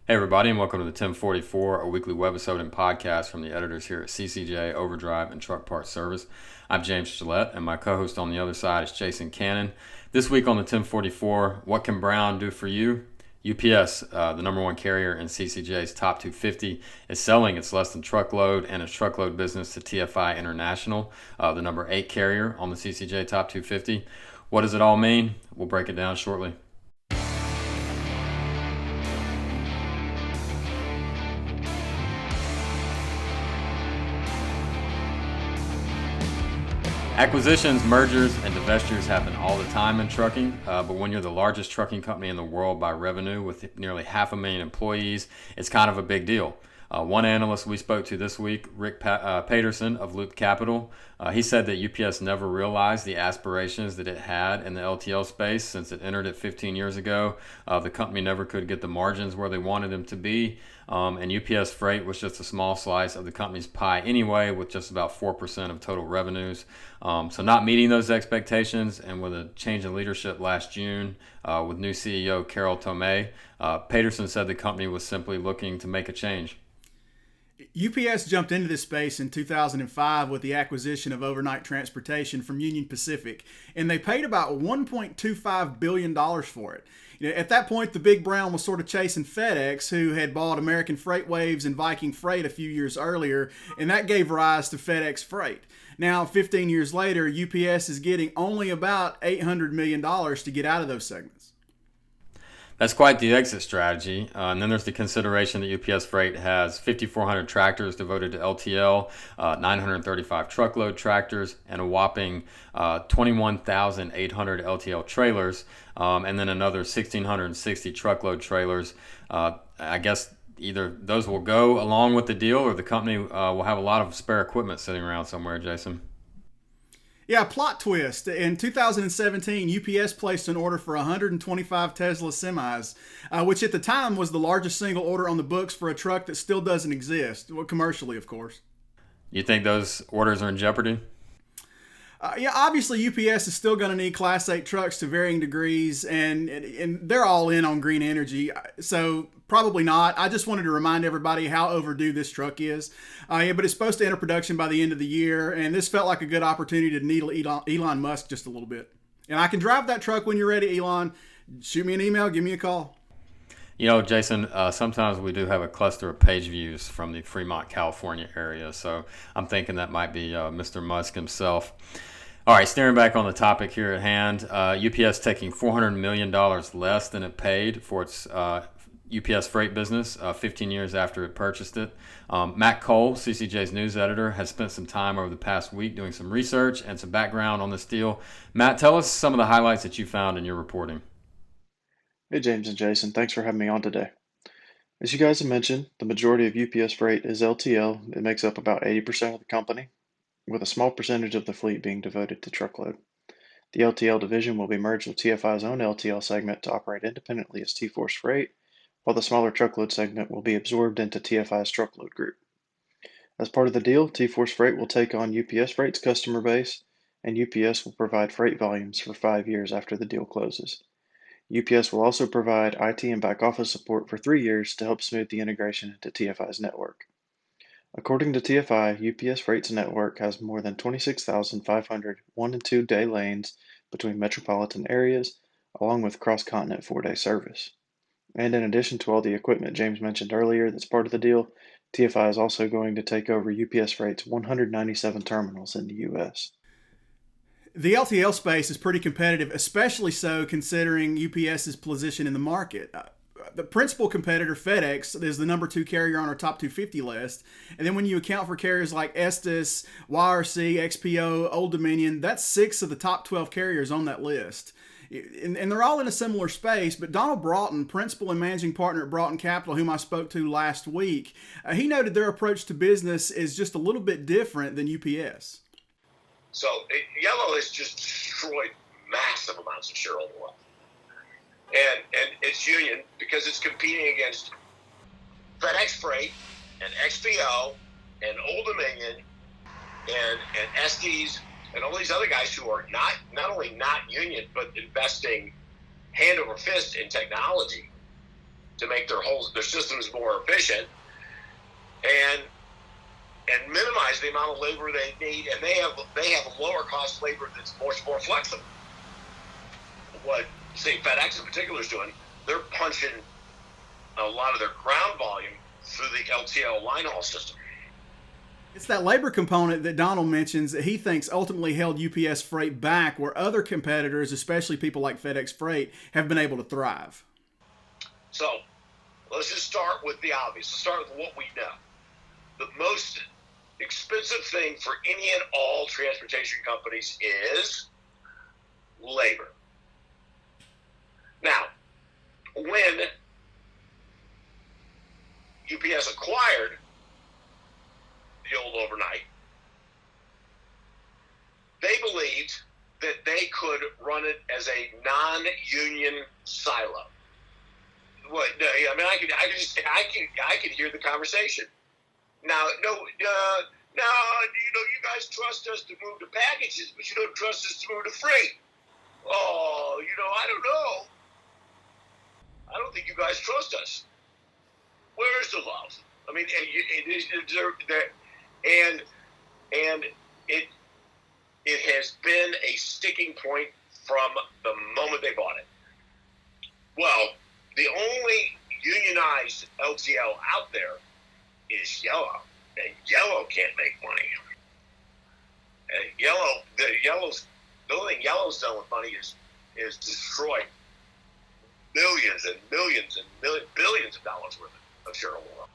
Hey everybody, and welcome to the 1044, a weekly webisode and podcast from the editors here at CCJ, Overdrive, and Truck Parts Service. I'm James Gillette, and my co-host on the other side is Jason Cannon. This week on the 1044, what can Brown do for you? UPS, the number one carrier in CCJ's top 250, is selling its less than truckload and its truckload business to TFI International, the number 8 carrier on the CCJ top 250. What does it all mean? We'll break it down shortly. Acquisitions, mergers, and divestitures happen all the time in trucking, but when you're the largest trucking company in the world by revenue with nearly 500,000 employees, it's kind of a big deal. One analyst we spoke to this week, Rick Paterson of Loop Capital, he said that UPS never realized the aspirations that it had in the LTL space since it entered it 15 years ago. The company never could get the margins where they wanted them to be, and UPS Freight was just a small slice of the company's pie anyway, with just about 4% of total revenues. So not meeting those expectations, and with a change in leadership last June with new CEO Carol Tomé, Paterson said the company was simply looking to make a change. UPS jumped into this space in 2005 with the acquisition of overnight transportation from Union Pacific, and they paid about $1.25 billion for it. At that point, the Big Brown was sort of chasing FedEx, who had bought American Freight Waves and Viking Freight a few years earlier, and that gave rise to FedEx Freight. Now, 15 years later, UPS is getting only about $800 million to get out of those segments. That's quite the exit strategy. And then there's the consideration that UPS Freight has 5,400 tractors devoted to LTL, 935 truckload tractors, and a whopping 21,800 LTL trailers, and then another 1,660 truckload trailers. I guess either those will go along with the deal, or the company will have a lot of spare equipment sitting around somewhere, Jason. Yeah, plot twist. In 2017, UPS placed an order for 125 Tesla semis, which at the time was the largest single order on the books for a truck that still doesn't exist, well, commercially, of course. You think those orders are in jeopardy? Yeah, obviously UPS is still going to need Class 8 trucks to varying degrees, and they're all in on green energy, so probably not. I just wanted to remind everybody how overdue this truck is. But it's supposed to enter production by the end of the year, and this felt like a good opportunity to needle Elon Musk just a little bit. And I can drive that truck when you're ready, Elon. Shoot me an email, give me a call. You know, Jason, sometimes we do have a cluster of page views from the Fremont, California area, so I'm thinking that might be Mr. Musk himself. All right, steering back on the topic here at hand, UPS taking $400 million less than it paid for its UPS Freight business 15 years after it purchased it. Matt Cole, CCJ's news editor, has spent some time over the past week doing some research and some background on this deal. Matt, tell us some of the highlights that you found in your reporting. Hey James and Jason, thanks for having me on today. As you guys have mentioned, the majority of UPS Freight is LTL. It makes up about 80% of the company, with a small percentage of the fleet being devoted to truckload. The LTL division will be merged with TFI's own LTL segment to operate independently as T-Force Freight, while the smaller truckload segment will be absorbed into TFI's truckload group. As part of the deal, T-Force Freight will take on UPS Freight's customer base, and UPS will provide freight volumes for 5 years after the deal closes. UPS will also provide IT and back office support for 3 years to help smooth the integration into TFI's network. According to TFI, UPS Freight's network has more than 26,500 1- and 2-day lanes between metropolitan areas, along with cross-continent 4-day service. And in addition to all the equipment James mentioned earlier that's part of the deal, TFI is also going to take over UPS Freight's 197 terminals in the U.S. The LTL space is pretty competitive, especially so considering UPS's position in the market. The principal competitor, FedEx, is the number 2 carrier on our top 250 list. And then when you account for carriers like Estes, YRC, XPO, Old Dominion, that's 6 of the top 12 carriers on that list. And they're all in a similar space, but Donald Broughton, principal and managing partner at Broughton Capital, whom I spoke to last week, he noted their approach to business is just a little bit different than UPS. So Yellow has just destroyed massive amounts of shareholder wealth. And it's union because it's competing against FedEx Freight and XPO and Old Dominion and Estes and all these other guys who are not only not union but investing hand over fist in technology. to make their systems more efficient and minimize the amount of labor they need, and they have lower cost labor that's much more flexible. What, say, FedEx in particular is doing, they're punching a lot of their ground volume through the LTL line haul system. It's that labor component that Donald mentions that he thinks ultimately held UPS Freight back, where other competitors, especially people like FedEx Freight, have been able to thrive. So let's just start with the obvious. Let's start with what we know. The most expensive thing for any and all transportation companies is labor. Now, when UPS acquired the old overnight, they believed that they could run it as a non-union silo. What? I mean, I could hear the conversation. Now, no, you guys trust us to move the packages, but you don't trust us to move the freight. Oh, I don't know. I don't think you guys trust us. Where's the love? I mean, it has been a sticking point from the moment they bought it. Well, the only unionized LTL out there is Yellow, and Yellow can't make money. And the only thing Yellow's done with money is destroy millions and millions and billions of dollars worth of shareholder wealth.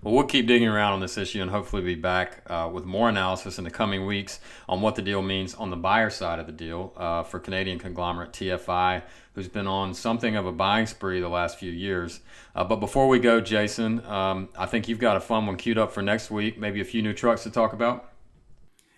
Well, we'll keep digging around on this issue and hopefully be back with more analysis in the coming weeks on what the deal means on the buyer side of the deal for Canadian conglomerate TFI, who's been on something of a buying spree the last few years. But before we go, Jason, I think you've got a fun one queued up for next week, maybe a few new trucks to talk about.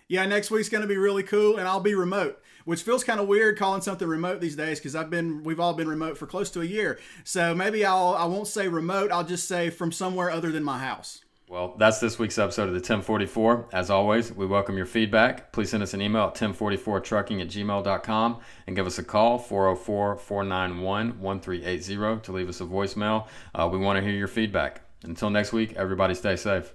Yeah, next week's going to be really cool, and I'll be remote, which feels kind of weird calling something remote these days because we've all been remote for close to a year. So maybe I won't say remote, I'll just say from somewhere other than my house. Well, that's this week's episode of the 1044. As always, we welcome your feedback. Please send us an email at 1044trucking@gmail.com and give us a call, 404-491-1380 to leave us a voicemail. We want to hear your feedback. Until next week, everybody stay safe.